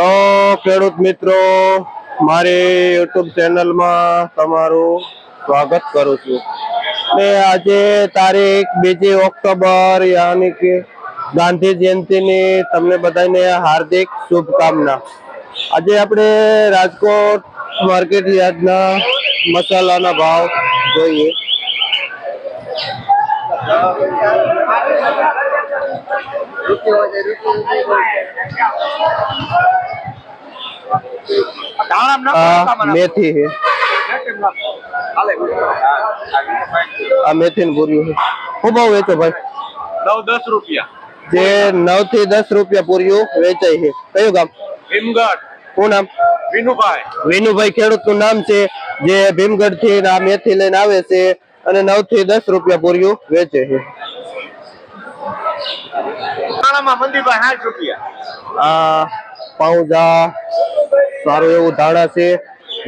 Hello ખેડૂત મિત્રો, મારી યુટ્યુબ ચેનલમાં તમારું સ્વાગત કરું છું. ને આજે તારીખ 2 ઓક્ટોબર યાની કે ગાંધી જયંતિની તમને બધાને હાર્દિક શુભકામના. આજે આપણે રાજકોટ માર્કેટ યાર્ડના મસાલાના ભાવ જોઈએ. मेथी है, मेथी पूरी है. खूब भाव वेचो भाई? 9-10 રૂપિયા. જે 9 થી 10 રૂપિયા પૂરીઓ વેચાય છે. કયું ગામ? ભીમગઢ. શું નામ? વિનુભાઈ. વિનુભાઈ ખેડૂત નું નામ છે, જે ભીમગઢ થી આ મેથી લઈને આવે છે અને 9 થી 10 રૂપિયા પૂરીઓ વેચે છે. મંદીભાઈ 60 રૂપિયા. આ પાઉજા સારું એવું ધાણા છે,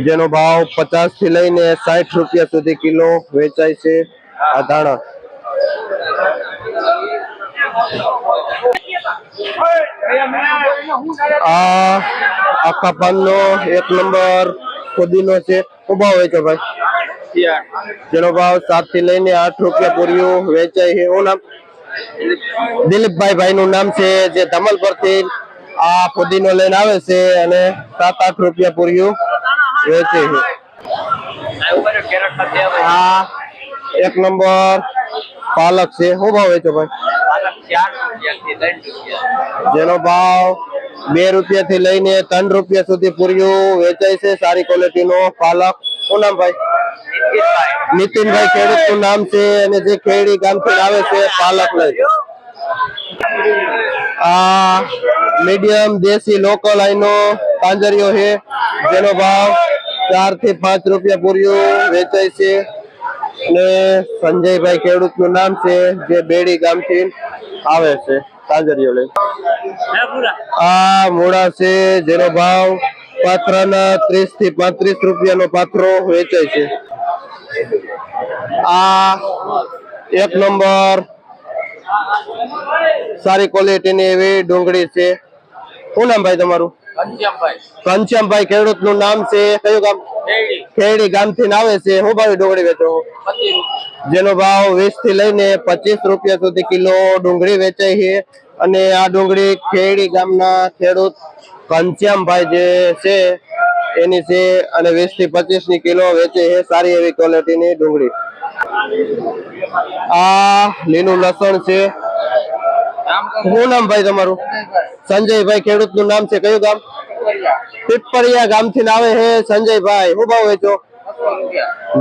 જેનો ભાવ 50 થી લઈને 60 રૂપિયા સુધી કિલો વેચાય છે. આ ધાણા આ આખા પાનનો 1 નંબર ફુદીનો છે. શું ભાવ વેચો ભાઈ? જેનો ભાવ 7 થી લઈને 8 રૂપિયા પૂરીઓ વેચાય છે. શું નામ? દિલીપભાઈ ભાઈ નું નામ છે, જે ધમલ પરથી આ ફુદીનો લઈને આવે છે અને 7-8 રૂપિયા પૂરીઓ વેચે છે. આ 1 નંબર પાલક છે. શું ભાવ વેચો ભાઈ? જેનો ભાવ 2 રૂપિયા થી લઈને 3 રૂપિયા સુધી પૂરીઓ વેચાય છે. સારી ક્વોલિટી નો પાલક. શું નામ ભાઈ? નીતિનભાઈ ખેડૂત નું નામ છે, અને જે ખેડી ગામ થી આવે છે પાલક લઈ. આ મીડિયમ દેશી લોકલ આઈનો પાંજરીઓ છે, જેનો ભાવ 4 થી 5 રૂપિયા પૂરીઓ વેચાય છે. અને સંજયભાઈ ખેડૂત નું નામ છે, જે બેડી ગામ થી આવે છે પાંજરીઓ લઈ. આ મૂળા છે, જેનો ભાવ પાત્રાના 30 થી 35 રૂપિયાનો પાત્રો વેચાય છે. આ 1 નંબર સારી ક્વોલિટીની એવી ડુંગળી છે. શું નામ ભાઈ તમારું? ઘનશ્યામભાઈ ખેડૂત નું નામ છે. કયું ગામ? ખેડી ગામ થી આવે છે. શું ભાવ ડુંગળી વેચો? જેનો ભાવ 20 થી લઈને 25 રૂપિયા સુધી કિલો ડુંગળી વેચાય છે. અને આ ડુંગળી ખેડી ગામના ખેડૂત ઘનશ્યામભાઈ જે છે એની છે, અને 20 થી 25 ની કિલો વેચે છે. સારી એવી ક્વોલિટીની ડુંગળી. આ લીલું લસણ છે. શું નામ ભાઈ તમારું? સંજયભાઈ ખેડૂત નું નામ છે. કયું ગામ? પીપળિયા ગામ થી આવે છે સંજયભાઈ. શું ભાવ વેચો?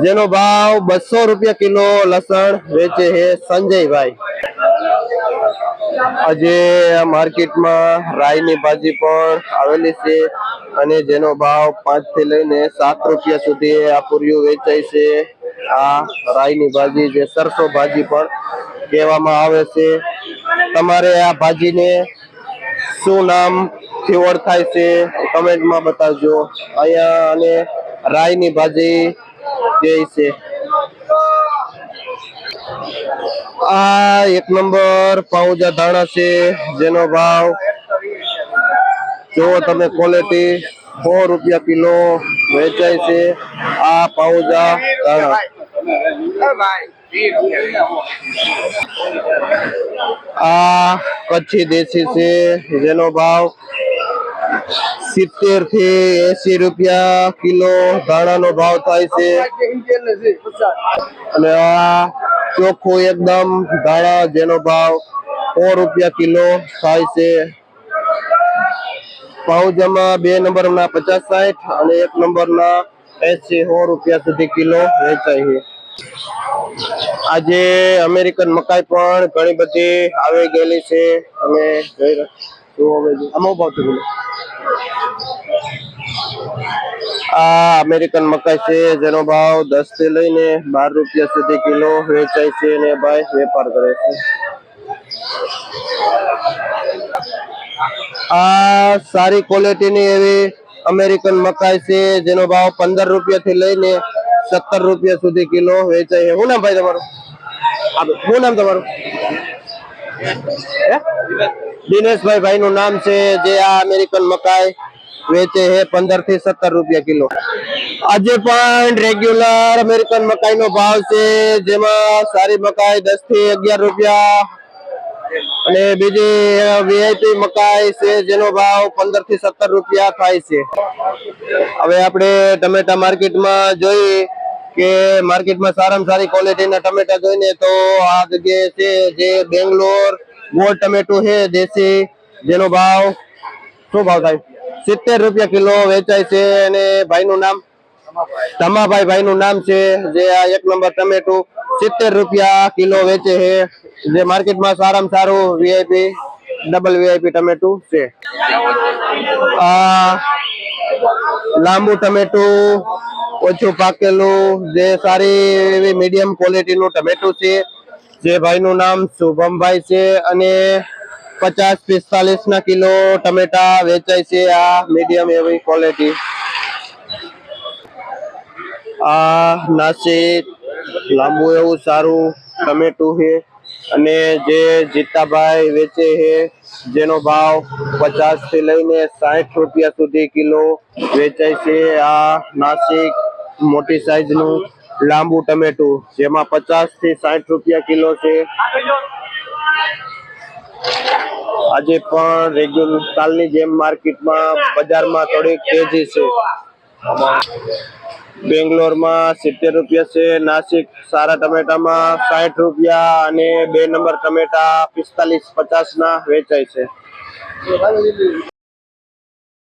જેનો ભાવ 200 રૂપિયા કિલો લસણ વેચે છે સંજયભાઈ. આજે માર્કેટમાં રાઈની ભાજી પણ આવેલી છે, અને જેનો ભાવ 5 થી લઈને 7 રૂપિયા સુધી આ પૂરીઓ વેચાય છે. આ રાઈની ભાજી, જે સરસો ભાજી પણ કહેવામાં આવે છે. તમારે આ ભાજીને શું નામ થી ઓળખાય છે કમેન્ટમાં બતાવજો. અહીંયા અને રાઈની ભાજી જે છે. આ 1 નંબર પાઉજા ધાણા છે, જેનો ભાવ જો તમે ક્વોલિટી 100 રૂપિયા કિલો વેચાય છે. આ પાઉજા ધાણા. આ કચ્છી દેશી છે, જેનો ભાવ 70 થી 80 રૂપિયા કિલો ધાણાનો ભાવ થાય છે. અને આ ચોખ્ખું એકદમ ધાણા, જેનો ભાવ 100 રૂપિયા કિલો થાય છે. પાઉજામાં 2 નંબરના 50-60 અને 1 નંબરના 80-100 રૂપિયા સુધી કિલો વેચાય છે. આજે અમેરિકન મકાઈ પણ ઘણી બધી આવી ગયેલી છે. અમે જોઈ રહ્યા. આ અમેરિકન મકાઈ છે, જેનો ભાવ 10 થી લઈને 12 રૂપિયા સુધી કિલો વેચાય છે, અને ભાઈ વેપાર કરે છે. આ સારી ક્વોલિટીની એવી અમેરિકન મકાઈ છે, જેનો ભાવ 15 રૂપિયા થી લઈને 17 રૂપિયા સુધી કિલો વેચાય છે. શું નામ ભાઈ તમારું? શું નામ તમારું? દિનેશભાઈ ભાઈ નું નામ છે, જે આ અમેરિકન મકાઈ વેચે છે 15 થી 17 રૂપિયા કિલો. આજે પણ રેગ્યુલર અમેરિકન મકાઈ નો ભાવ છે, જેમાં સારી મકાઈ 10 થી 11 રૂપિયા અને બીજી વીઆઈપી મકાઈ છે જેનો ભાવ 15 થી 17 રૂપિયા થાય છે. હવે આપણે ટમેટા માર્કેટમાં જોઈએ કે માર્કેટમાં સારામાં સારી ક્વોલિટીના ટમેટા જોઈને તો આ જગ્યાએ છે જે બેંગ્લોર ગોળ ટમેટું છે દેશી, જેનો ભાવ શું ભાવ થાય 70 રૂપિયા કિલો વેચાય છે. અને ભાઈનું નામ ધમાભાઈ ભાઈનું નામ છે, જે આ 1 નંબર ટમેટું 70 રૂપિયા કિલો વેચે છે, જે માર્કેટમાં સારામાં સારું વીઆઈપી ડબલ વીઆઈપી ટમેટું છે. આ લાંબુ ટમેટું ઓછું પાકેલું, જે સારી એવી મીડિયમ ક્વોલિટીનું ટમેટું છે, જે ભાઈનું નામ શુભમભાઈ છે અને 50-45 ના કિલો ટમેટા વેચાય છે. આ મીડિયમ એવી ક્વોલિટી. આ નાસિક લાંબુ એવું સારું ટમેટું છે અને જે જીતાભાઈ વેચે છે, જેનો ભાવ 50 થી લઈને 60 રૂપિયા સુધી કિલો વેચાય છે. આ નાસિક મોટી સાઈઝનું લાંબુ ટમેટું, જેમાં 50 થી 60 રૂપિયા કિલો છે. આજે પણ રેગ્યુલર કાલની જેમ માર્કેટમાં બજારમાં થોડીક તેજી છે. બેંગ્લોરમાં 70 રૂપિયા છે, નાસિક સારા ટમેટામાં 60 રૂપિયા અને 2 નંબર ટમેટા 45-50 ના વેચાય છે.